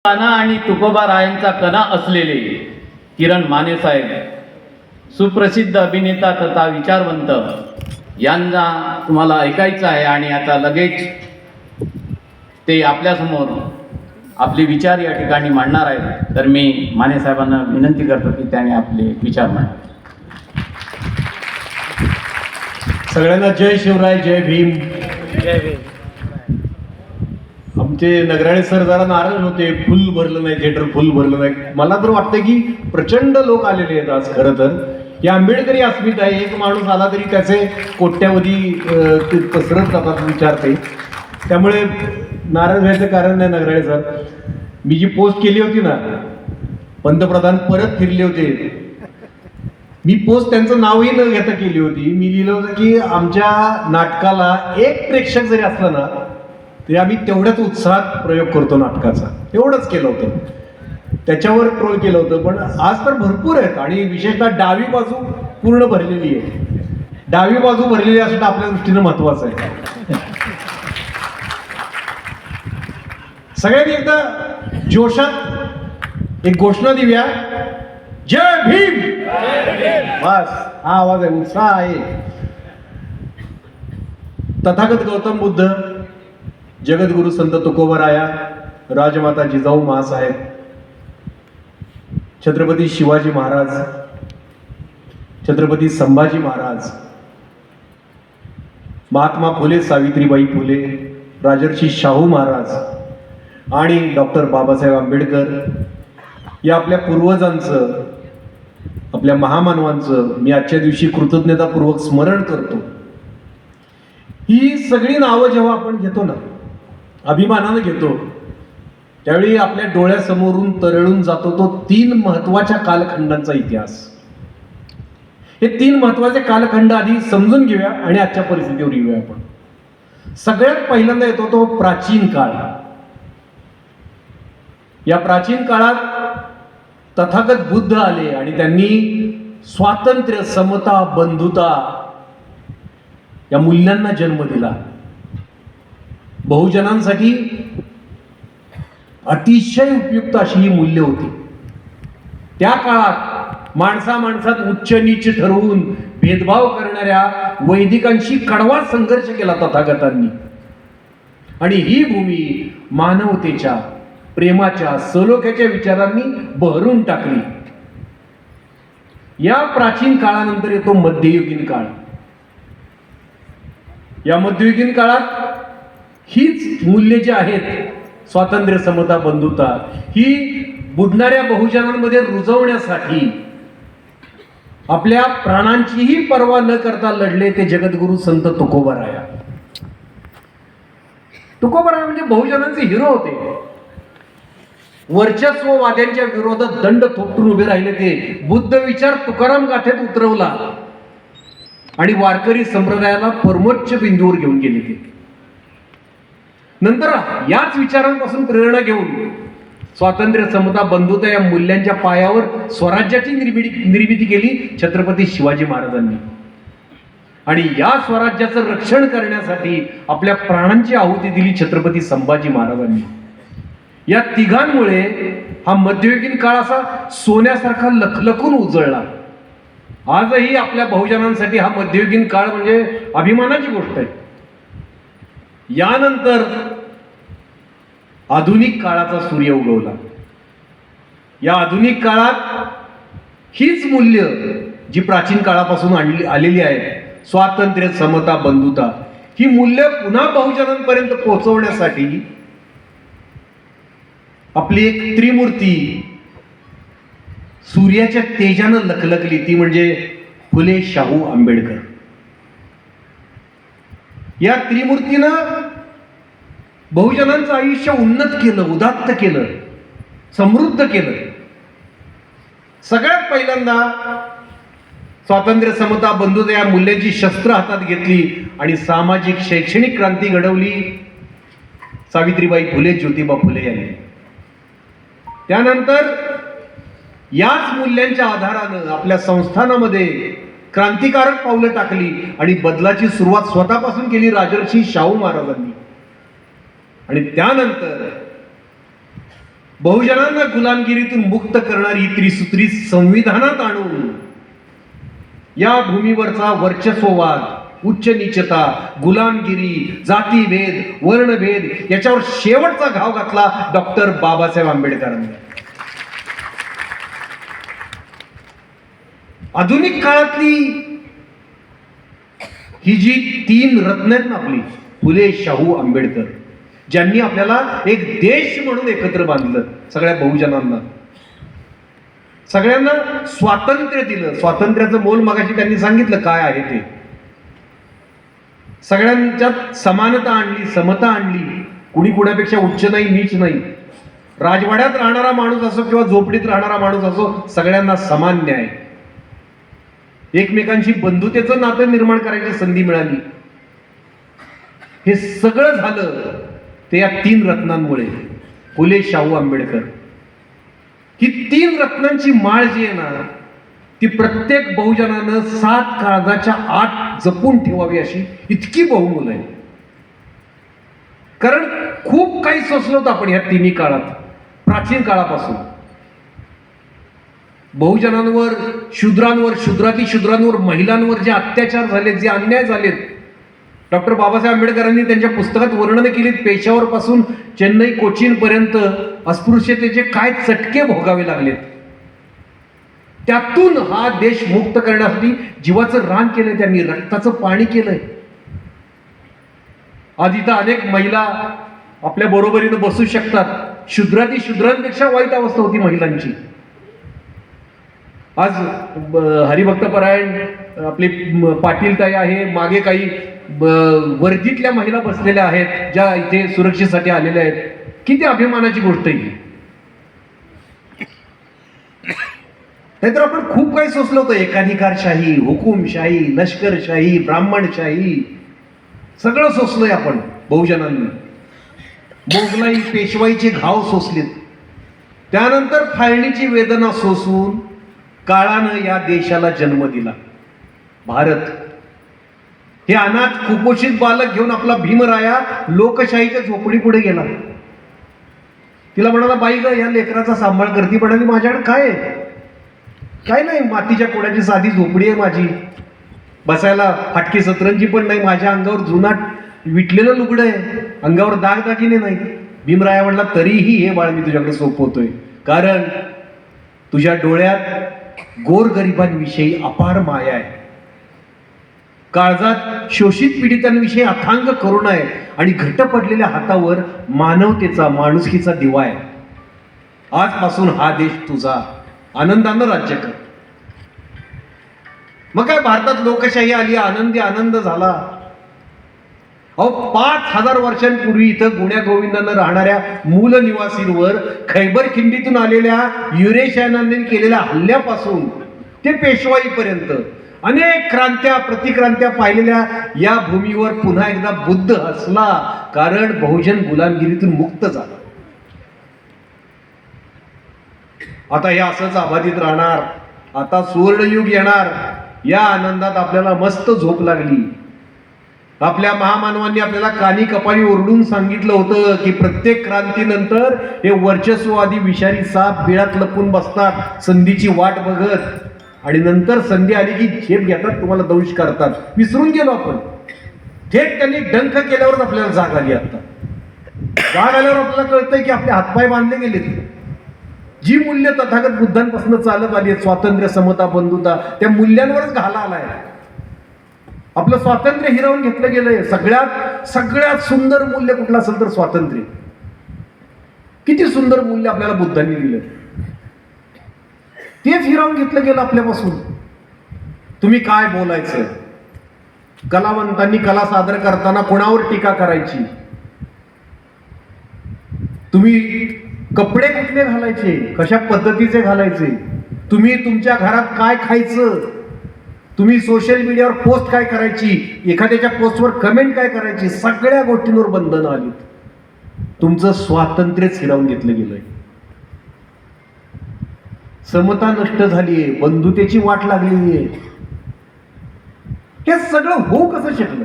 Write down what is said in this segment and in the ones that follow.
काना आणि तुकोबारायांचा कणा असलेले किरण माने साहेब, सुप्रसिद्ध अभिनेता तथा विचारवंत, यांना तुम्हाला ऐकायचं आहे आणि आता लगेच ते आपल्यासमोर आपले विचार या ठिकाणी मांडणार आहेत. तर मी माने साहेबांना विनंती करतो की त्याने आपले विचार मांडावे. सगळ्यांना जय शिवराय, जय भीम. जय भीम. आमचे नगराळे सर जरा नाराज होते, फुल भरलं नाही, थिएटर फुल भरलं नाही. मला तर वाटतं की प्रचंड लोक आलेले आहेत आज. खरं तर या आंबेडकरी अस्मिता आहे, एक माणूस आला तरी त्याचे कोट्यावधी पसरत जातात विचारते. त्यामुळे नाराज व्हायचं कारण नाही. नगराळे सर, मी जी पोस्ट केली होती ना, पंतप्रधान परत फिरले होते, मी पोस्ट त्यांचं नावही न घेता केली होती. मी लिहिलं होतं की आमच्या नाटकाला एक प्रेक्षक जरी असला ना तरी आम्ही तेवढ्याच उत्साहात प्रयोग करतो नाटकाचा. एवढंच केलं होतं. त्याच्यावर ट्रोल केलं होतं. पण आज तर भरपूर आहेत आणि विशेषतः डावी बाजू पूर्ण भरलेली आहे. डावी बाजू भरलेली असणं आपल्या दृष्टीनं महत्वाचं आहे. सगळ्यांनी एकदा जोशात एक घोषणा देऊया, जय भीम. बस हा आवाज आहे, उत्साह आहे. तथागत गौतम बुद्ध, जगद्गुरु संत तुकोबाराया, राजमाता जिजाऊ महासाहेब, छत्रपती शिवाजी महाराज, छत्रपती संभाजी महाराज, महात्मा फुले सावित्रीबाई फुले, राजर्षी शाहू महाराज आणि डॉक्टर बाबासाहेब आंबेडकर या आपल्या पूर्वजांचं, आपल्या महामानवांचं मी आजच्या दिवशी कृतज्ञतापूर्वक स्मरण करतो. ही सगळी नावं जेव्हा आपण घेतो ना, अभिमानानं घेतो, त्यावेळी आपल्या डोळ्यासमोरून तरळून जातो तो 3 महत्वाच्या कालखंडांचा इतिहास. हे 3 महत्वाचे कालखंड आधी समजून घेऊया आणि आजच्या परिस्थितीवर येऊया आपण. सगळ्यात पहिल्यांदा येतो तो प्राचीन काळ. या प्राचीन काळात तथागत बुद्ध आले आणि त्यांनी स्वातंत्र्य, समता, बंधुता या मूल्यांना जन्म दिला. बहुजनांसाठी अतिशय उपयुक्त अशी ही मूल्य होती. त्या काळात माणसात उच्च नीच ठरवून भेदभाव करणाऱ्या वैदिकांशी कडवा संघर्ष केला तथागतांनी आणि ही भूमी मानवतेच्या, प्रेमाच्या, सलोख्याच्या विचारांनी बहरून टाकली. या प्राचीन काळानंतर येतो मध्ययुगीन काळ. या मध्ययुगीन काळात हीच मूल्ये जी आहेत, स्वातंत्र्य, समता, बंधुता, ही बुडणाऱ्या बहुजनांमध्ये रुजवण्यासाठी आपल्या प्राणांचीही पर्वा न करता लढले ते जगद्गुरु संत तुकोबाराया. तुकोबाराया म्हणजे बहुजनांचे हिरो होते. वर्चस्ववाद्यांच्या विरोधात दंड थोपटून उभे राहिले ते. बुद्ध विचार तुकाराम गाथेत उतरवला आणि वारकरी संप्रदायाला परमोच्च बिंदूवर घेऊन गेले ते. नंतर याच विचारांपासून प्रेरणा घेऊन स्वातंत्र्य, समता, बंधुता या मूल्यांच्या पायावर स्वराज्याची निर्मिती केली छत्रपती शिवाजी महाराजांनी. आणि या स्वराज्याचं रक्षण करण्यासाठी आपल्या प्राणांची आहुती दिली छत्रपती संभाजी महाराजांनी. या तिघांमुळे हा मध्ययुगीन काळ असा सोन्यासारखा लखलखून उजळला. आजही आपल्या बहुजनांसाठी हा मध्ययुगीन काळ म्हणजे अभिमानाची गोष्ट आहे. यानंतर आधुनिक काळाचा सूर्य उगवला. या आधुनिक काळात हीच मूल्य जी प्राचीन काळापासून आलेली आहेत, स्वातंत्र्य, समता, बंधुता, ही मूल्य पुन्हा बहुजनांपर्यंत पोहोचवण्यासाठी आपली एक त्रिमूर्ती सूर्याच्या तेजानं लखलखली. ती म्हणजे फुले शाहू आंबेडकर. या त्रिमूर्तीनं बहुजनांचं आयुष्य उन्नत केलं, उदात्त केलं, समृद्ध केलं. सगळ्यात पहिल्यांदा स्वातंत्र्य, समता, बंधुता या मूल्यांची शस्त्र हातात घेतली आणि सामाजिक, शैक्षणिक क्रांती घडवली सावित्रीबाई फुले, ज्योतिबा फुले यांनी. त्यानंतर याच मूल्यांच्या आधारानं आपल्या संस्थानामध्ये क्रांतिकारक पावलं टाकली आणि बदलाची सुरुवात स्वतःपासून केली राजर्षी शाहू महाराजांनी. आणि त्यानंतर बहुजनांना गुलामगिरीतून मुक्त करणारी त्रिसूत्री संविधानात आणून या भूमीवरचा वर्चस्ववाद, उच्च नीचता, गुलामगिरी, जातीभेद, वर्णभेद याच्यावर शेवटचा घाव घातला डॉक्टर बाबासाहेब आंबेडकरांनी. आधुनिक काळातली ही जी 3 रत्न आहेत ना आपली, फुले, शाहू, आंबेडकर, ज्यांनी आपल्याला एक देश म्हणून एकत्र बांधलं, सगळ्या बहुजनांना, सगळ्यांना स्वातंत्र्य दिलं. स्वातंत्र्याचं मोल मगाशी त्यांनी सांगितलं काय आहे ते. सगळ्यांच्यात समानता आणली, समता आणली, कुणी कुणापेक्षा उच्च नाही, नीच नाही. राजवाड्यात राहणारा माणूस असो किंवा झोपडीत राहणारा माणूस असो, सगळ्यांना समान न्याय. एकमेकांशी बंधुतेचं नातं निर्माण करायची संधी मिळाली. हे सगळं झालं ते या 3 रत्नांमुळे, फुले, शाहू, आंबेडकर. ही 3 रत्नांची माळ जी आहे ना, ती प्रत्येक बहुजनानं 7 काळजाच्या आत जपून ठेवावी अशी इतकी बहुमूल आहे. कारण खूप काही सोसलं होतं आपण ह्या 3 काळात, प्राचीन काळापासून. बहुजनांवर, शूद्रांवर, शूद्रांवर, महिलांवर जे अत्याचार झालेत, जे अन्याय झालेत, डॉक्टर बाबासाहेब आंबेडकरांनी त्यांच्या पुस्तकात वर्णन केलीत. पेशावर पासून चेन्नई, कोचीन पर्यंत अस्पृश्यतेचे काय चटके भोगावे लागलेत. त्यातून हा देश मुक्त करण्यासाठी जीवाचं रान केलंय त्यांनी, रक्ताचं पाणी केलंय. आज इथं अनेक महिला आपल्या बरोबरीनं बसू शकतात. शूद्रांपेक्षा वाईट अवस्था होती महिलांची. आज हरिभक्तपरायण आपली पाटील ताई आहे, मागे काही वर्दीतल्या महिला बसलेल्या आहेत ज्या इथे सुरक्षेसाठी आलेल्या आहेत. किती अभिमानाची गोष्ट आहे. नाहीतर आपण खूप काही सोचलं होतं, एकाधिकारशाही, हुकुमशाही, लष्करशाही, ब्राह्मणशाही, सगळं सोसलंय आपण बहुजनांनी. मोगलाई, पेशवाईचे घाव सोसलेत. त्यानंतर फाळणीची वेदना सोसून काळानं या देशाला जन्म दिला. भारत हे अनाथ कुपोषित बालक घेऊन आपला भीमराया लोकशाहीच्या झोपडी पुढे गेला. तिला म्हणाला, बाई ग, या लेकराचा सांभाळ करती. म्हणाली, माझ्याकडे काय आहे? काय नाही, मातीच्या कोड्याची साधी झोपडी आहे माझी, बसायला फाटकी सतरंजी पण नाही, माझ्या अंगावर जुनाट विटलेलं लुगडं आहे, अंगावर दागदागिने नाही. भीमराया म्हणला, तरीही हे बाळ मी तुझ्याकडे सोपवतोय, कारण तुझ्या डोळ्यात गोरगरिबांविषयी अपार माया आहे, काळजात शोषित पीडितांविषयी अथांग करुणा आहे, आणि घट्ट पडलेल्या हातावर मानवतेचा, माणुसकीचा दिवा आहे. आजपासून हा देश तुझा, आनंदानं राज्य कर. मग काय भारतात लोकशाही आली, आनंदी आनंद झाला. अहो, 5000 वर्षांपूर्वी इथं गुण्या गोविंदानं राहणाऱ्या मूल निवासींवर खैबर खिंडीतून आलेल्या युरेशियनांनी केलेल्या हल्ल्यापासून ते पेशवाईपर्यंत अनेक क्रांत्या, प्रतिक्रांत्या पाहिलेल्या या भूमीवर पुन्हा एकदा बुद्ध हसला, कारण बहुजन गुलामगिरीतून मुक्त झाला. आता हे असंच अबाधित राहणार, आता सुवर्णयुग येणार, या आनंदात आपल्याला मस्त झोप लागली. आपल्या महामानवांनी आपल्याला कानी कपाळी ओरडून सांगितलं होतं की प्रत्येक क्रांतीनंतर हे वर्चस्ववादी विषारी साप बिळात लपून बसतात संधीची वाट बघत, आणि नंतर संधी आली की झेप घेतात, तुम्हाला दंश करतात. विसरून गेलो आपण. थेट त्यांनी डंख केल्यावरच आपल्याला जाग आली. आता जाग आल्यावर आपल्याला कळतंय की आपले हातपाय बांधले गेलेत. जी मूल्य तथागत बुद्धांपासून चालत आली आहेत, स्वातंत्र्य, समता, बंधुता, त्या मूल्यांवरच घाला आलाय. आपलं स्वातंत्र्य हिरावून घेतलं गेलंय. सगळ्यात सुंदर मूल्य कुठलं असेल तर स्वातंत्र्य. किती सुंदर मूल्य आपल्याला बुद्धांनी दिलं, तेच हिरावून घेतलं गेलं आपल्यापासून. तुम्ही काय बोलायचं, कलावंतांनी कला सादर करताना कोणावर टीका करायची, तुम्ही कपडे कुठले घालायचे, कशा पद्धतीचे घालायचे, तुम्ही तुमच्या घरात काय खायचं, तुम्ही सोशल मीडियावर पोस्ट काय करायची, एखाद्याच्या पोस्टवर कमेंट काय करायची, सगळ्या गोष्टींवर बंधनं आलीत. तुमचं स्वातंत्र्यच हिरावून घेतलं गेलंय. समता नष्ट झालीये, बंधुतेची वाट लागलेली आहे. हे सगळं होऊ कसं शकलं?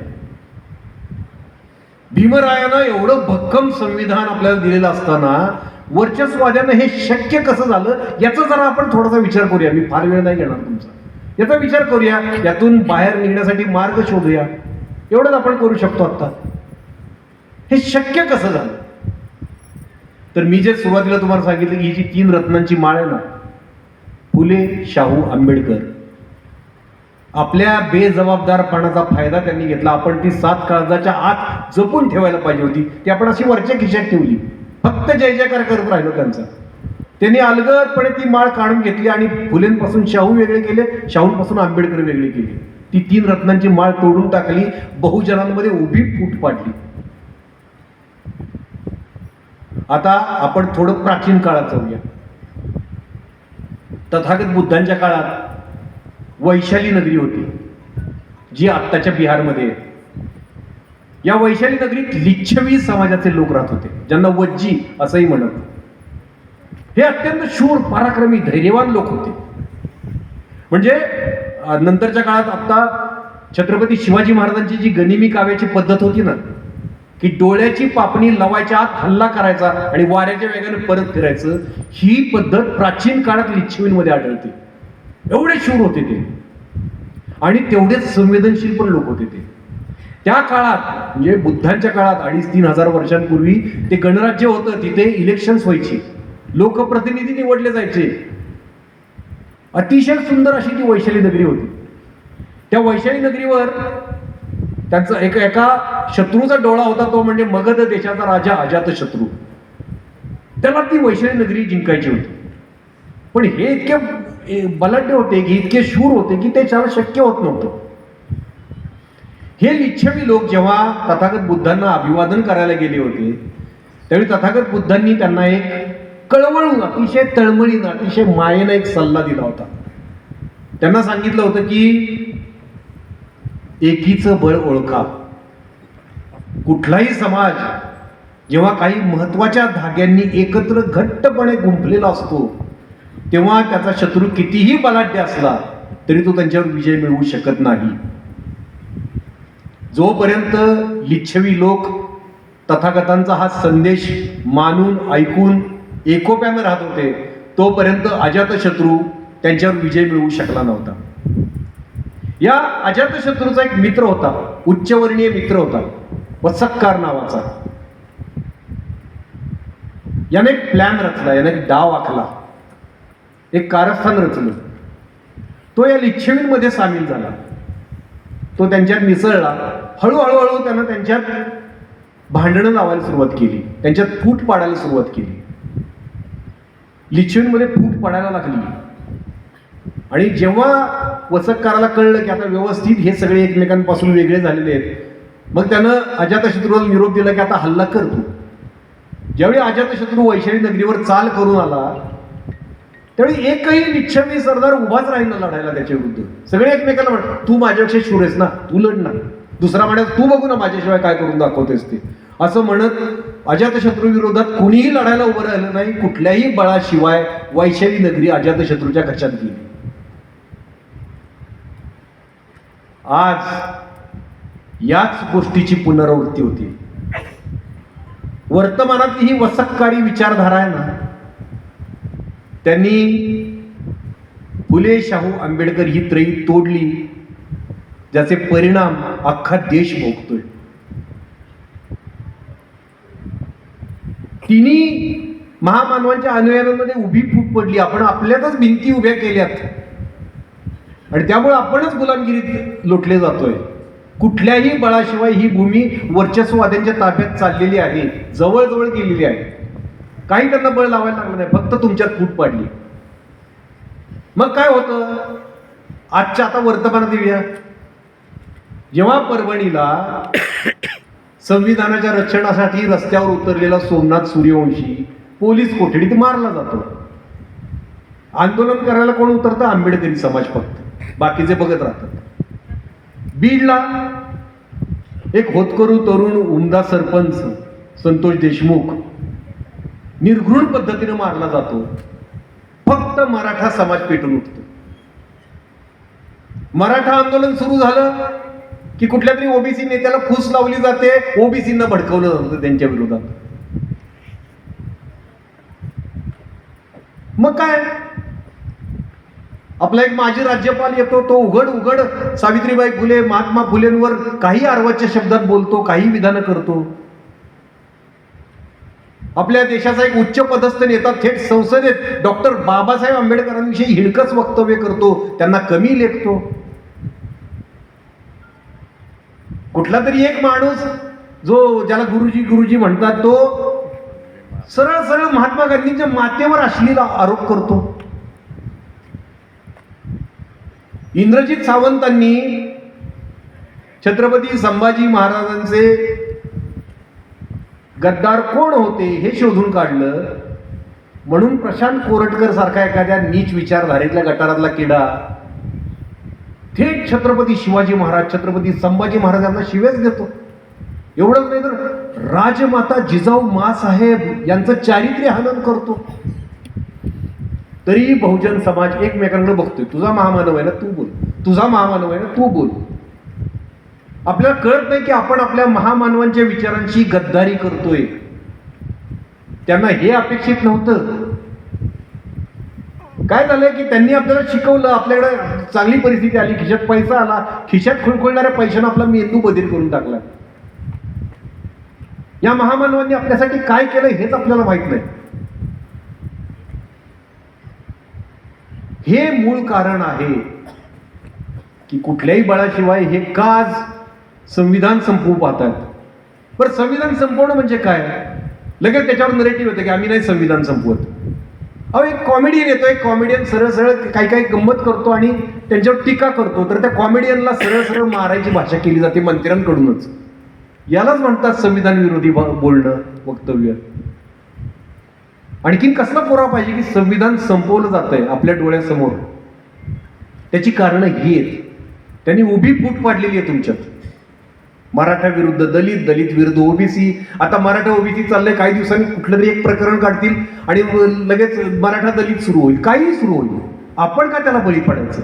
भीमरायानं एवढं भक्कम संविधान आपल्याला दिलेलं असताना वर्चस्ववाद्यानं हे शक्य कसं झालं याचा जरा आपण थोडासा विचार करूया. मी फार वेळ नाही घेणार तुमचा. याचा विचार करूया, यातून बाहेर निघण्यासाठी मार्ग शोधूया. एवढंच आपण करू शकतो आता. हे शक्य कसं झालं? तर मी जे सुरुवातीला तुम्हाला सांगितलं की ही जी 3 रत्नांची माळ आहे ना, फुले, शाहू, आंबेडकर, आपल्या बेजबाबदारपणाचा फायदा त्यांनी घेतला. आपण ती 7 काळजाच्या आत जपून ठेवायला पाहिजे होती. ती आपण अशी वरच्या खिशात ठेवली. फक्त जय जयकार करत राहिलो त्यांचा. त्यांनी अलगदपणे ती माळ काढून घेतली आणि फुलेंपासून शाहू वेगळे केले, शाहूंपासून आंबेडकर वेगळे केले. ती 3 रत्नांची माळ तोडून टाकली, बहुजनांमध्ये उभी फूट पाडली. आता आपण थोडं प्राचीन काळात जाऊया. तथागत बुद्धांच्या काळात वैशाली नगरी होती, जी आत्ताच्या बिहारमध्ये आहे. या वैशाली नगरीत लिच्छवी समाजाचे लोक राहत होते, ज्यांना वज्जी असंही म्हणत. हे अत्यंत शूर, पराक्रमी, धैर्यवान लोक होते. म्हणजे नंतरच्या काळात आता छत्रपती शिवाजी महाराजांची जी गनिमी काव्याची पद्धत होती ना, की डोळ्याची पापणी लवायच्या आत हल्ला करायचा आणि वाऱ्याच्या वेगाने परत फिरायचं, ही पद्धत प्राचीन काळात लिच्छवींमध्ये आढळते. एवढे शूर होते ते आणि तेवढेच संवेदनशील पण लोक होते ते. त्या काळात म्हणजे बुद्धांच्या काळात 2,500-3 हजार वर्षांपूर्वी ते गणराज्य होतं. तिथे इलेक्शन्स व्हायची, लोकप्रतिनिधी निवडले जायचे. अतिशय सुंदर अशी ती वैशाली नगरी होती. त्या वैशाली नगरीवर त्यांचा एका शत्रूचा डोळा होता, तो म्हणजे मगध देशाचा राजा अजातशत्रू. त्याला ती वैशाली नगरी जिंकायची होती. पण हे इतके बलाढ्य होते, की इतके शूर होते, की ते त्याला शक्य होत नव्हतं. हे लिच्छवी लोक जेव्हा तथागत बुद्धांना अभिवादन करायला गेले होते, त्यावेळी तथागत बुद्धांनी त्यांना एक कळवळून, अतिशय तळमळीनं, अतिशय मायेनं एक सल्ला दिला होता. त्यांना सांगितलं होतं की एकीचं बळ ओळखा. कुठलाही समाज जेव्हा काही महत्वाच्या धाग्यांनी एकत्र घट्टपणे गुंफलेला असतो, तेव्हा त्याचा शत्रू कितीही बलाढ्य असला तरी तो त्यांच्यावर विजय मिळवू शकत नाही. जोपर्यंत लिच्छवी लोक तथागतांचा हा संदेश मानून, ऐकून, एकोप्यानं राहत होते, तोपर्यंत अजातशत्रू त्यांच्यावर विजय मिळवू शकला नव्हता. या अजातशत्रूचा एक मित्र होता, उच्चवर्णीय मित्र होता, वसक्कार नावाचा. याने एक प्लॅन रचला, याने एक डाव आखला, एक कारस्थान रचलं. तो या लिच्छवींमध्ये सामील झाला, तो त्यांच्यात मिसळला. हळूहळू त्यानं त्यांच्यात भांडणं लावायला सुरुवात केली, त्यांच्यात फूट पाडायला सुरुवात केली. लिच्छवींमध्ये फूट पडायला लागली. आणि जेव्हा वसक्काराला कळलं की आता व्यवस्थित हे सगळे एकमेकांपासून वेगळे झालेले आहेत, मग त्यानं अजातशत्रूला निरोप दिला की आता हल्ला कर तू. ज्यावेळी अजातशत्रू वैशाली नगरीवर चाल करून आला, त्यावेळी एकही लिच्छवी सरदार उभाच राहिला लढायला त्याच्या विरुद्ध. सगळे एकमेकांना म्हणत, तू माझ्यापेक्षा शूर आहेस ना, तू लढ ना. दुसरा म्हणत, तू बघू ना माझ्याशिवाय काय करून दाखवतेस ते. असं म्हणत अजातशत्रू विरोधात कुणीही लढायला उभं राहिलं नाही. कुठल्याही बळाशिवाय वैशाली नगरी अजातशत्रूच्या कशात गेली. आज याच गोष्टीची पुनरावृत्ती होती. वर्तमानातली ही वसक्कारी विचारधारा आहे ना, त्यांनी फुले, शाहू, आंबेडकर ही त्रयी तोडली, ज्याचे परिणाम अख्खा देश भोगतोय. तिन्ही महामानवांच्या अनुयायांमध्ये उभी फूट पडली. आपण आपल्यातच भिंती उभ्या केल्यात आणि त्यामुळे आपणच गुलामगिरीत लोटले जातोय. कुठल्याही बळाशिवाय ही भूमी वर्चस्ववाद्यांच्या ताब्यात चाललेली आहे, जवळजवळ गेलेली आहे. काही त्यांना बळ लावायला लागलं नाही, फक्त तुमच्यात फूट पाडली. मग काय होतं? आजच्या आता वर्तमानात येऊया. जेव्हा परभणीला संविधानाच्या रक्षणासाठी रस्त्यावर उतरलेला सोमनाथ सूर्यवंशी पोलीस कोठडीत मारला जातो. आंदोलन करायला कोण उतरतं? आंबेडकरी समाज फक्त, बाकीचे बघत राहतात. बीडला एक होतकरू तरुण उमदा सरपंच संतोष देशमुख निर्घृण पद्धतीने मारला जातो. फक्त मराठा समाज पेटून उठतो. मराठा आंदोलन सुरू झालं की कुठल्या तरी ओबीसी नेत्याला फूस लावली जाते, ओबीसींना भडकवलं जातं त्यांच्या विरोधात. मग काय, आपला एक माजी राज्यपाल येतो, तो उघड उघड सावित्रीबाई फुले, महात्मा फुलेंवर काही अर्वाच्या शब्दात बोलतो, काही विधानं करतो. आपल्या देशाचा एक उच्च पदस्थ नेता थेट संसदेत डॉक्टर बाबासाहेब आंबेडकरांविषयी हिणकच वक्तव्य करतो, त्यांना कमी लेखतो. कुठला तरी एक माणूस जो ज्याला गुरुजी गुरुजी म्हणतात, तो सरळ सरळ महात्मा गांधींच्या मातेवर अश्लील आरोप करतो. इंद्रजित सावंतांनी छत्रपती संभाजी महाराजांचे गद्दार कोण होते हे शोधून काढलं, म्हणून प्रशांत कोरटकर सारखा एखाद्या नीच विचारधारेतल्या गटारातला किडा थेट छत्रपती शिवाजी महाराज, छत्रपती संभाजी महाराजांना शिवेच देतो. एवढंच नाही तर राजमाता जिजाऊ मासाहेब यांचं चारित्र्य हनन करतो. तरी बहुजन समाज एकमेकांकडे बघतोय, तुझा महामानव आहे ना तू बोल, तुझा महामानव आहे ना तू बोल. आपल्याला कळत नाही की आपण आपल्या महामानवांच्या विचारांची गद्दारी करतोय. त्यांना हे अपेक्षित नव्हतं. काय झालंय की त्यांनी आपल्याला शिकवलं, आपल्याकडे चांगली परिस्थिती आली, खिशात पैसा आला, खिशात खुळखुळणाऱ्या पैशाने आपला मेंदू बधीर करून टाकला. या महामानवांनी आपल्यासाठी काय केलं हेच आपल्याला माहित नाही. हे मूळ कारण आहे की कुठल्याही बळाशिवाय हे काज संविधान संपवू पाहतात. बरं, संविधान संपवणं म्हणजे काय? लगेच त्याच्यावर नरेटिव्ह होतं की आम्ही नाही संविधान संपवत. अहो, एक कॉमेडियन येतो, एक कॉमेडियन सरळ सरळ काही काही गंमत करतो आणि त्यांच्यावर टीका करतो, तर त्या कॉमेडियनला सरळ सरळ मारायची भाषा केली जाते मंत्र्यांकडूनच. यालाच म्हणतात संविधान विरोधी बोलणं, वक्तव्य. आणखीन कसला पुरावा पाहिजे की संविधान संपवलं जातंय आपल्या डोळ्यासमोर? त्याची कारणं ही आहेत. त्यांनी उभी फूट पाडलेली आहे तुमच्यात. मराठा विरुद्ध दलित, दलित विरुद्ध ओबीसी. आता मराठा ओबीसी चाललंय, काही दिवसांनी कुठलं तरी एक प्रकरण काढतील आणि लगेच मराठा दलित सुरू होईल, काही सुरू होईल. आपण का त्याला बळी पडायचं?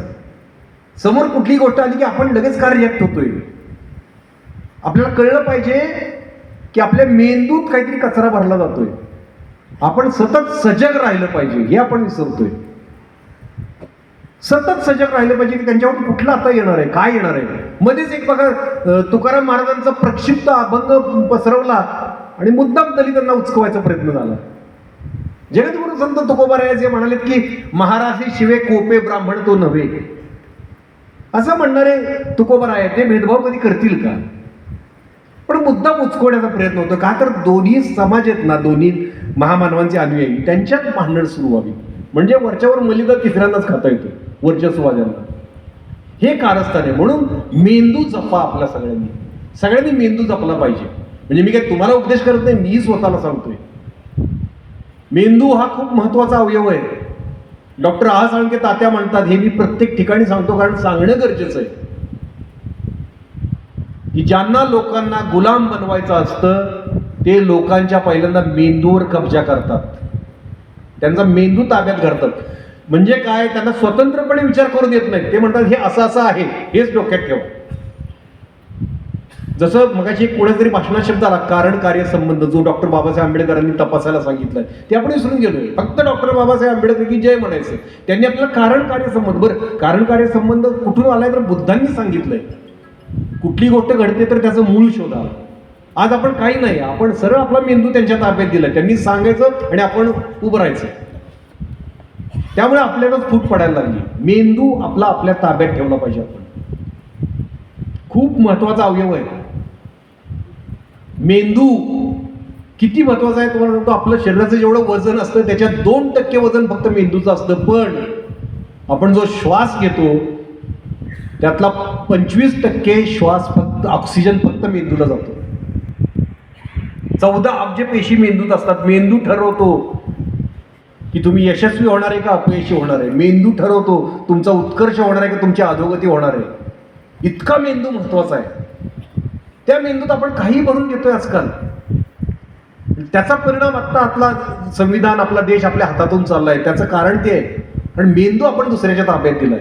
समोर कुठली गोष्ट आली की आपण लगेच का रिॲक्ट होतोय? आपल्याला कळलं पाहिजे की आपल्या मेंदूत काहीतरी कचरा भरला जातोय. आपण सतत सजग राहिलं पाहिजे, हे आपण विसरतोय. सतत सजग राहिलं पाहिजे की त्यांच्यावर कुठला आता येणार आहे, काय येणार आहे. मध्येच एक बघा, तुकाराम महाराजांचा प्रक्षिप्त अभंग पसरवला आणि मुद्दाम दलितांना उचकवायचा प्रयत्न झाला. जगद्गुरु संत तुकोबाराय जे म्हणालेत की महारासी शिवे कोपे ब्राह्मण तो नव्हे, असं म्हणणारे तुकोबाराय ते भेदभाव कधी करतील का? पण मुद्दाम उचकवण्याचा प्रयत्न होतो. का तर दोन्ही समाज आहेत ना, दोन्ही महामानवांचे अनुयायी, त्यांच्यात भांडण सुरू व्हावी, म्हणजे वरच्यावर मलिदा तिसऱ्यांदाच खाता येतो वर्चस्ववाद्यांना. हे कारस्थान आहे. म्हणून मेंदू जपा आपल्या सगळ्यांनी मेंदू जपला पाहिजे. म्हणजे मी काय तुम्हाला उपदेश करत नाही, मी स्वतःला सांगतोय. मेंदू हा खूप महत्वाचा अवयव आहे. डॉक्टर आ साळुंखे तात्या म्हणतात, हे मी प्रत्येक ठिकाणी सांगतो कारण सांगणं गरजेचं आहे, की ज्यांना लोकांना गुलाम बनवायचं असतं ते लोकांच्या पहिल्यांदा मेंदूवर कब्जा करतात, त्यांचा मेंदू ताब्यात धरतात. म्हणजे काय, त्यांना स्वतंत्रपणे विचार करून देत नाही. ते म्हणतात हे असं असं आहे, हेच डोक्यात ठेवा. जसं मगाशी एक कोणातरी भाषणात शब्द आला, कारण कार्य संबंध, जो डॉक्टर बाबासाहेब आंबेडकरांनी तपासायला सांगितलंय, ते आपण विसरून गेलोय. फक्त डॉक्टर बाबासाहेब आंबेडकर की जय म्हणायचं. त्यांनी आपल्याला कारण कार्य संबंध, बरं कारण कार्य संबंध कुठून आलाय? तर बुद्धांनी सांगितलंय. कुठली गोष्ट घडते तर त्याचं मूळ शोधा. आज आपण काही नाही, आपण सरळ आपला मेंदू त्यांच्या ताब्यात दिला. त्यांनी सांगायचं आणि आपण उभं राहायचं. त्यामुळे आपल्यालाच फूट पडायला लागली. मेंदू आपल्या ताब्यात ठेवला पाहिजे. आपण खूप महत्वाचा अवयव आहे मेंदू. किती महत्वाचा आहे तुम्हाला सांगतो. आपलं शरीराचं जेवढं वजन असतं त्याच्यात 2% वजन फक्त मेंदूचं असतं. पण आपण जो श्वास घेतो त्यातला 25% श्वास फक्त ऑक्सिजन फक्त मेंदूला जातो. 14 अब्ज पेशी मेंदूत असतात. मेंदू ठरवतो की तुम्ही यशस्वी होणार आहे का अपयशी होणार आहे. मेंदू ठरवतो तुमचा उत्कर्ष होणार आहे का तुमची अधोगती होणार आहे. इतका मेंदू महत्वाचा आहे. त्या मेंदूत आपण काही भरून घेतोय आजकाल. त्याचा परिणाम आता आपला संविधान, आपला देश आपल्या हातातून चाललाय. त्याचं कारण ते आहे. आणि मेंदू आपण दुसऱ्याच्या ताब्यात दिलाय.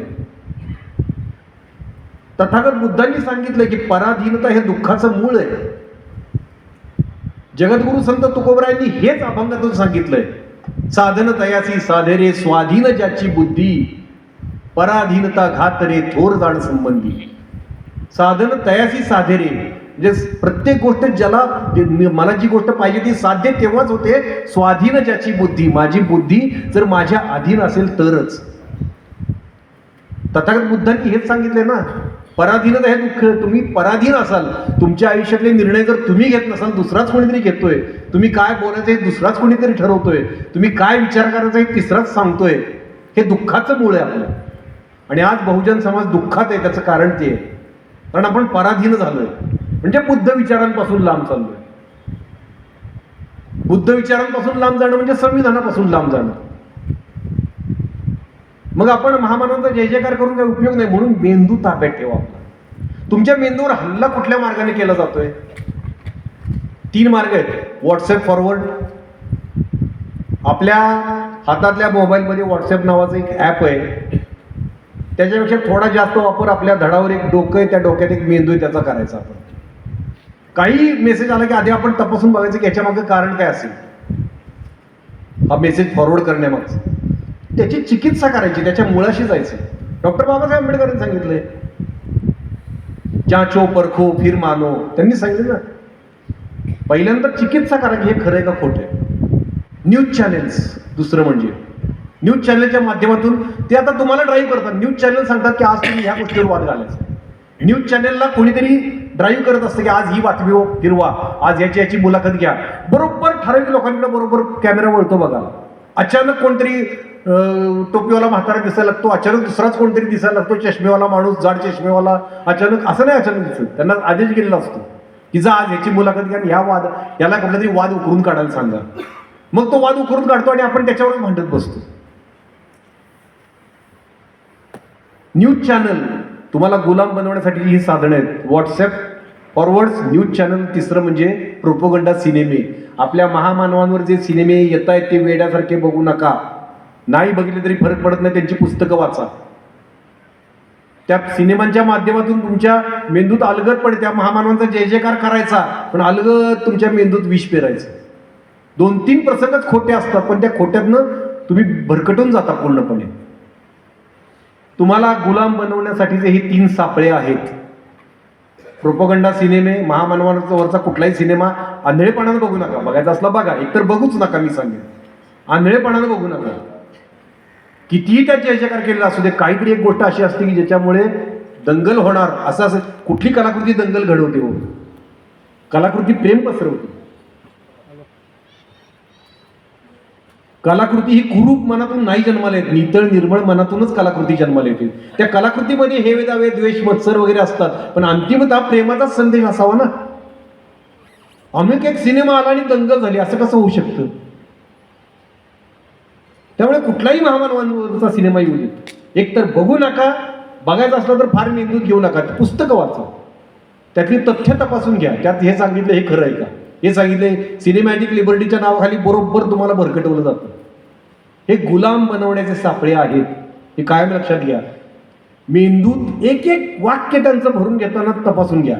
तथागत बुद्धांनी सांगितलं की पराधीनता हे दुःखाचं मूळ आहे. जगद्गुरु संत तुकोबरायांनी हेच अभंगातून सांगितलंय. साधन तयासी साधे रे स्वाधीन ज्याची बुद्धी, पराधीनता घात रे थोर जाण संबंधी. साधन तयासी साधे रे, म्हणजे प्रत्येक गोष्ट ज्याला मला जी गोष्ट पाहिजे ती साध्य तेव्हाच होते. स्वाधीन ज्याची बुद्धी, माझी बुद्धी जर माझ्या अधीन असेल तरच. तथागत बुद्धांनी हेच सांगितले ना, पराधीनता हे दुःख. तुम्ही पराधीन असाल, तुमच्या आयुष्यातले निर्णय जर तुम्ही घेत नसाल, दुसराच कोणीतरी घेतोय. तुम्ही काय बोलायचं हे दुसराच कोणीतरी ठरवतोय. तुम्ही काय विचार करायचा हे तिसराच सांगतोय. हे दुःखाचं मूळ आहे आपलं. आणि आज बहुजन समाज दुःखात आहे. त्याचं कारण ते आहे, कारण आपण पराधीन झालोय. म्हणजे बुद्ध विचारांपासून लांब चाललोय. बुद्ध विचारांपासून लांब जाणं म्हणजे संविधानापासून लांब जाणं. मग आपण महामानवांचा जय जयकार करून काही उपयोग नाही. म्हणून मेंदू ताब्यात ठेवा आपला. तुमच्या मेंदूवर हल्ला कुठल्या मार्गाने केला जातोय? 3 मार्ग आहेत. WhatsApp forward. आपल्या हातातल्या मोबाईलमध्ये व्हॉट्सअप नावाचं एक ॲप आहे. त्याच्यापेक्षा थोडा जास्त वापर आपल्या धडावर एक डोकं आहे, त्या डोक्यात एक मेंदू आहे, त्याचा करायचा आपण. काही मेसेज आला की आधी आपण तपासून बघायचं की याच्या मागे कारण काय असेल. हा मेसेज फॉरवर्ड करण्यामागचं त्याची चिकित्सा करायची, त्याच्या मुळाशी जायचं. डॉक्टर बाबासाहेब आंबेडकरांनी सांगितलंय, जांचो परखो फिर मानो. त्यांनी सांगितलं ना, पहिल्यांदा चिकित्सा करायची, हे खरं आहे का खोटं आहे. News channels. दुसरं म्हणजे न्यूज चॅनलच्या माध्यमातून ते आता तुम्हाला ड्राईव्ह करतात. न्यूज चॅनल सांगतात की आज तुम्ही ह्या गोष्टीवर वाद घालायचा. न्यूज चॅनलला कोणीतरी ड्राईव्ह करत असतं की आज ही बातमी फिरवा, आज याची मुलाखत घ्या. बरोबर ठराविक लोकांकडे बरोबर कॅमेरा वळतो बघा. अचानक कोणतरी टोपीवाला म्हातारा दिसायला लागतो, अचानक दुसराच कोणतरी दिसायला लागतो, चष्मेवाला माणूस, जाड चष्मेवाला. अचानक असं नाही अचानक दिसत, त्यांना आदेश गेलेला असतो की जा आज याची मुलाखत घ्या, याला कुठला तरी वाद उकरून काढायला सांगा. मग तो वाद उकरून काढतो आणि आपण त्याच्यावरच भांडत बसतो. न्यूज चॅनल तुम्हाला गुलाम बनवण्यासाठी ही साधनं आहेत. WhatsApp forwards, news channel. तिसरं म्हणजे प्रोपोगंडा सिनेमे. आपल्या महामानवांवर जे सिनेमे येत आहेत ते वेड्यासारखे बघू नका. नाही बघितले तरी फरक पडत नाही, त्यांची पुस्तकं वाचा. त्या सिनेमांच्या माध्यमातून तुमच्या मेंदूत अलगद पडते. त्या महामानवांचा जय जयकार करायचा, पण अलगद तुमच्या मेंदूत विष पेरायचं. 2-3 प्रसंगच खोटे असतात, पण त्या खोट्यातनं तुम्ही भरकटून जाता पूर्णपणे. तुम्हाला गुलाम बनवण्यासाठीचे हे 3 सापळे आहेत. प्रोपोगंडा सिनेमे, महामानवांचा वरचा कुठलाही सिनेमा आंधळेपणानं बघू नका. बघायचा असला बघा, एकतर बघूच नका. मी सांगेन आंधळेपणानं बघू नका. कितीही त्यात जय जयकार केलेला असू दे, काहीतरी एक गोष्ट अशी असते की ज्याच्यामुळे दंगल होणार. असं कुठली कलाकृती दंगल घडवते हो? कलाकृती प्रेम पसरवते. कलाकृती ही कुरूप मनातून नाही जन्माला येत, नितळ निर्मळ मनातूनच कलाकृती जन्माला येते. त्या कलाकृतीमध्ये हेवे दावे, द्वेष, मत्सर वगैरे असतात, पण अंतिमतः प्रेमाचाच संदेश असावा ना. अमुक एक सिनेमा आला आणि दंगल झाली, असं कसं होऊ शकतं? त्यामुळे कुठलाही महामानवांचा सिनेमा येऊ देत, एक तर बघू नका. बघायचं असलं तर फार मेंदूत घेऊ नका. पुस्तकं वाचा, त्यातली तथ्य तपासून घ्या. त्यात हे सांगितलं हे खरं आहे का, हे सांगितलंय. सिनेमॅटिक लिबर्टीच्या नावाखाली बरोबर तुम्हाला भरकटवलं जातं. हे गुलाम बनवण्याचे सापळे आहेत, हे कायम लक्षात घ्या. मेंदूत एक एक वाक्य त्यांचं भरून घेताना तपासून घ्या.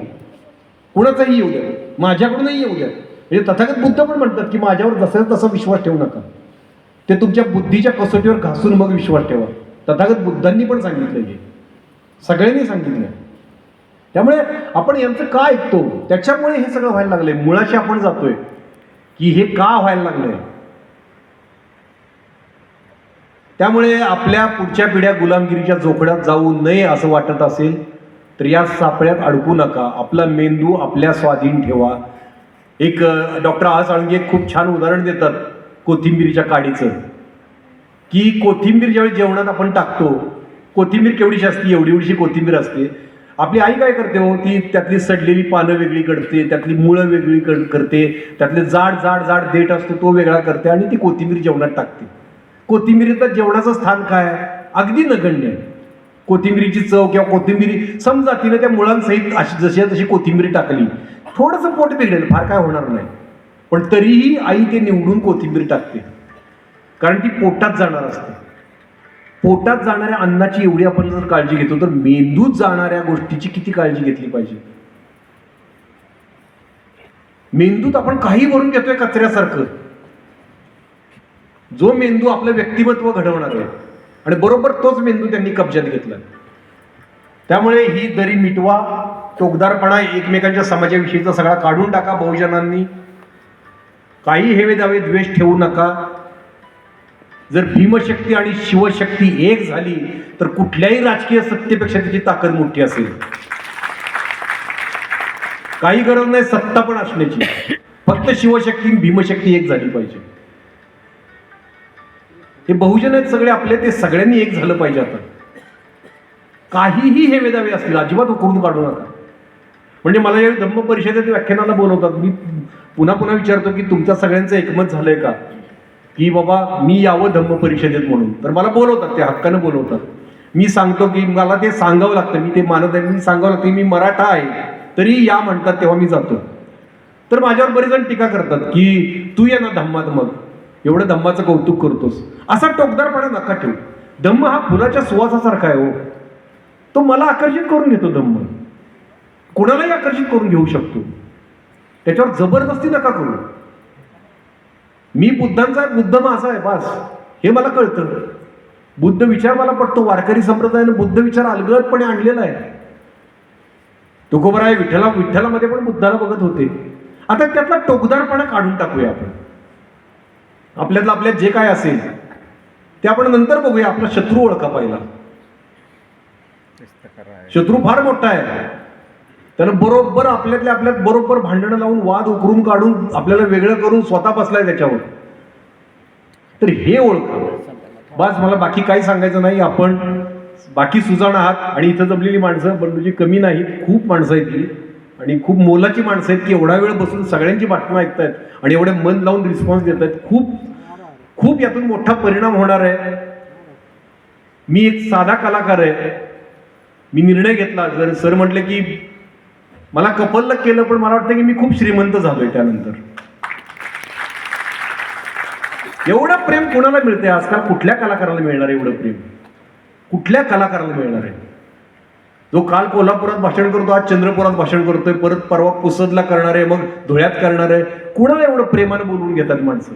कुणाचाही येऊ द्या, माझ्याकडूनही येऊ द्या. म्हणजे तथागत बुद्ध पण म्हणतात की माझ्यावर जसं तसा विश्वास ठेवू नका, ते तुमच्या बुद्धीच्या कसोटीवर घासून मग विश्वास ठेवा. तथागत बुद्धांनी पण सांगितलं, हे सगळ्यांनी सांगितलं. त्यामुळे आपण यांचं का ऐकतो? त्याच्यामुळे हे सगळं व्हायला लागलंय. मुळाशी आपण जातोय की हे का व्हायला लागलंय. त्यामुळे आपल्या पुढच्या पिढ्या गुलामगिरीच्या जोखड्यात जाऊ नये असं वाटत असेल तर या सापळ्यात अडकू नका. आपला मेंदू आपल्या स्वाधीन ठेवा. एक डॉक्टर आ साळुंखे एक खूप छान उदाहरण देतात कोथिंबीरीच्या काडीचं, की कोथिंबीर ज्यावेळी जेवणात आपण टाकतो, कोथिंबीर केवढीशी असते? एवढीशी कोथिंबीर असते. आपली आई काय करते हो, ती त्यातली सडलेली पानं वेगळी करते, त्यातली मुळं वेगळी करते, त्यातले जाड जाड जाड देठ असतो तो वेगळा करते आणि ती कोथिंबीर जेवणात टाकते. कोथिंबीरीचं जेवणाचं स्थान काय? अगदी नगण्य. कोथिंबीरीची चव किंवा कोथिंबीरी समजा तिने त्या मुळांसहित अशी जशी तशी कोथिंबीर टाकली, थोडंसं पोट बिघडेल, फार काय होणार नाही, पण तरीही आई ते निवडून कोथिंबीर टाकते, कारण ती पोटात जाणार असते. पोटात जाणाऱ्या अन्नाची एवढी आपण जर काळजी घेतो तर मेंदूत जाणाऱ्या गोष्टीची किती काळजी घेतली पाहिजे. मेंदूत आपण काही भरून घेतोय कचऱ्यासारखं. जो मेंदू आपलं व्यक्तिमत्व घडवणार आहे, आणि बरोबर तोच मेंदू त्यांनी कब्जात घेतला. त्यामुळे ही दरी मिटवा, टोकदारपणा, एकमेकांच्या समाजाविषयीचा सगळा काढून टाका. बहुजनांनी काही हेवे दावे द्वेष ठेवू नका. जर भीमशक्ती आणि शिवशक्ती एक झाली तर कुठल्याही राजकीय सत्तेपेक्षा त्याची ताकद मोठी असेल. काही गरज नाही सत्ता पण असण्याची, फक्त शिवशक्ती आणि भीमशक्ती एक झाली पाहिजे. हे बहुजन आहेत सगळे आपले, ते सगळ्यांनी एक झालं पाहिजे. आता काहीही हे वेदावे असतील अजिबात उकरून काढू नका. म्हणजे मला यावेळी धम्म परिषदेत व्याख्यानाला बोलवतात, मी पुन्हा पुन्हा विचारतो की तुमच्या सगळ्यांचं एकमत झालंय का की बाबा मी यावं धम्म परिषदेत म्हणून. तर मला बोलवतात, ते हक्कानं बोलवतात. मी सांगतो की मला ते सांगावं लागतं, मी ते मानत आहे, मी सांगावं लागतं, मी मराठा आहे तरी या म्हणतात तेव्हा मी जातो. तर माझ्यावर बरेच जण टीका करतात की तू ये ना धम्मात, मग एवढं धम्माचं कौतुक करतोस. असा टोकदारपणा नका ठेवू. धम्म हा फुलाच्या सुवासासारखा आहे हो, तो मला आकर्षित करून घेतो. धम्म कोणालाही आकर्षित करून घेऊ शकतो, त्याच्यावर जबरदस्ती नका करू. मी बुद्धांचा आहे, बुद्ध माझा आहे, बस हे मला कळतं. बुद्ध विचार मला पटतो. वारकरी संप्रदायाने बुद्ध विचार अलगदपणे आणलेला आहे. तुकोबराय विठ्ठलामध्ये पण बुद्धाला बघत होते. आता त्यातला टोकदारपणा काढून टाकूया आपण. आपल्यातलं आपल्यात जे काय असेल ते आपण नंतर बघूया. आपला शत्रू ओळखा पहिला. शत्रू फार मोठा आहे, त्यानं बरोबर आपल्यातल्या आपल्यात बरोबर भांडणं लावून, वाद उकरून काढून, आपल्याला वेगळं करून स्वतः बसलाय त्याच्यावर. तर हे ओळखा बस. मला बाकी काही सांगायचं नाही. आपण बाकी सुजाण आहात आणि इथं जमलेली माणसं बंडूजी कमी नाहीत, खूप माणसं आहेत ही, आणि खूप मोलाची माणसं आहेत की एवढा वेळ बसून सगळ्यांची बातम्या ऐकतायत आणि एवढे मन लावून रिस्पॉन्स देत आहेत. खूप खूप यातून मोठा परिणाम होणार आहे. मी एक साधा कलाकार आहे. मी निर्णय घेतला, जर सर म्हटले की मला कपलला केलं, पण मला वाटतं की मी खूप श्रीमंत झालोय त्यानंतर. एवढं प्रेम कोणाला मिळते आजकाल? कुठल्या कलाकाराला मिळणार आहे एवढं प्रेम? कुठल्या कलाकाराला मिळणार आहे? जो काल कोल्हापुरात भाषण करतो, आज चंद्रपुरात भाषण करतोय, परत परवा पुसदला करणार आहे, मग धुळ्यात करणार आहे. कुणाला एवढं प्रेमानं बोलवून घेतात माणसं?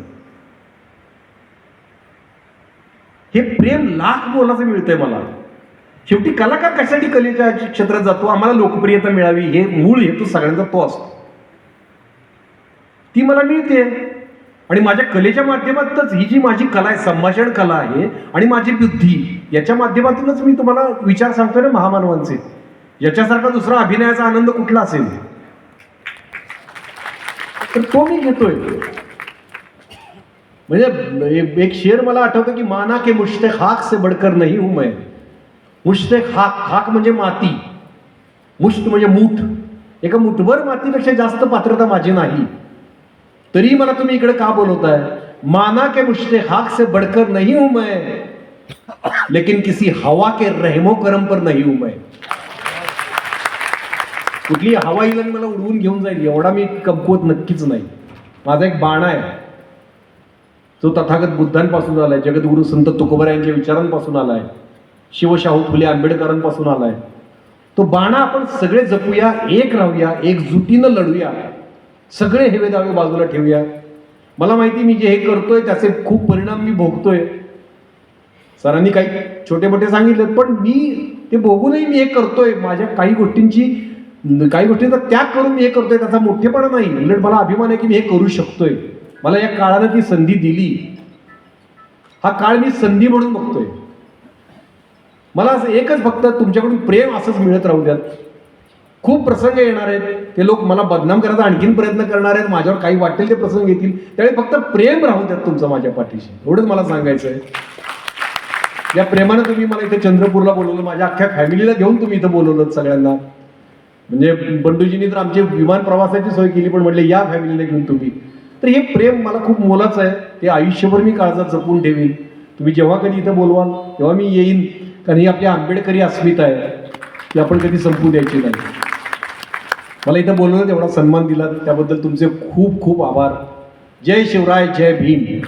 हे प्रेम लाख मोलाचं मिळतंय मला. शेवटी कलाकार कशासाठी कलेच्या क्षेत्रात जातो? आम्हाला लोकप्रियता मिळावी, हे मूळ हेतू सगळ्यांचा तो असतो. ती मला मिळते आणि माझ्या कलेच्या माध्यमातूनच, ही जी माझी कला आहे, संभाषण कला आहे, आणि माझी बुद्धी, याच्या माध्यमातूनच मी तुम्हाला विचार सांगतोय ना महामानवांचे. याच्यासारखा दुसरा अभिनयाचा आनंद कुठला असेल? तर तो मी घेतोय. म्हणजे एक शेर मला आठवतं की माना के मुश्ते खाक से बढ़कर नहीं हूं मैं. मुश्ते खाक, खाक म्हणजे माती, मुष्ट म्हणजे मूठ. एका मुठभर मातीपेक्षा जास्त पात्रता माझी नाही. तरी मला तुम्ही इकडे का बोलवताय? माना के मुश्ते खाक से बढ़कर नहीं हूं मैं, लेकिन किसी हवा के रहमो करम पर नहीं हूं मैं. कुठली हवा येईल आणि मला उडवून घेऊन जाईल एवढा मी कमकुवत नक्कीच नाही. माझा एक बाणा आहे, तो तथागत बुद्धांपासून आलाय, जगद्गुरु संत तुकोबरायांच्या विचारांपासून आलाय, शिवशाहू फुले आंबेडकरांपासून आलाय. तो बाणा आपण सगळे जपूया, एक राहूया, एकजुटीनं लढूया, सगळे हेवे दावे बाजूला ठेवूया. मला माहिती मी जे हे करतोय त्याचे खूप परिणाम मी भोगतोय. सरांनी काही छोटे मोठे सांगितले, पण मी ते बघूनही मी हे करतोय. माझ्या काही गोष्टींचा त्याग करून मी हे करतोय. त्याचा मोठेपणा नाही, उलट मला अभिमान आहे की मी हे करू शकतोय. मला या काळानं ती संधी दिली. हा काळ मी संधी म्हणून बघतोय. मला असं एकच फक्त तुमच्याकडून प्रेम असंच मिळत राहू द्यात. खूप प्रसंग येणार आहेत, ते लोक मला बदनाम करायचा आणखीन प्रयत्न करणार आहेत, माझ्यावर काही वाटेल ते प्रसंग येतील, त्यावेळी फक्त प्रेम राहू द्यात तुमचं माझ्या पाठीशी. एवढंच मला सांगायचं आहे. या प्रेमानं तुम्ही मला इथे चंद्रपूरला बोलवलं, माझ्या अख्ख्या फॅमिलीला घेऊन तुम्ही इथं बोलवलं सगळ्यांना. म्हणजे बंडूजींनी तर आमची विमान प्रवासाची सोय केली, पण म्हटले या फॅमिलीला घेऊन तुम्ही. तर हे प्रेम मला खूप मोलाचं आहे. ते आयुष्यभर मी काळजात जपून ठेवीन. तुम्ही जेव्हा कधी इथं बोलवाल तेव्हा मी येईन. कारण ही आपली आंबेडकरी अस्मिता आहे, ती आपण कधी संपू द्यायची नाही. मला इथं बोलवलं, तेवढा सन्मान दिला, त्याबद्दल तुमचे खूप खूप आभार. जय शिवराय, जय भीम.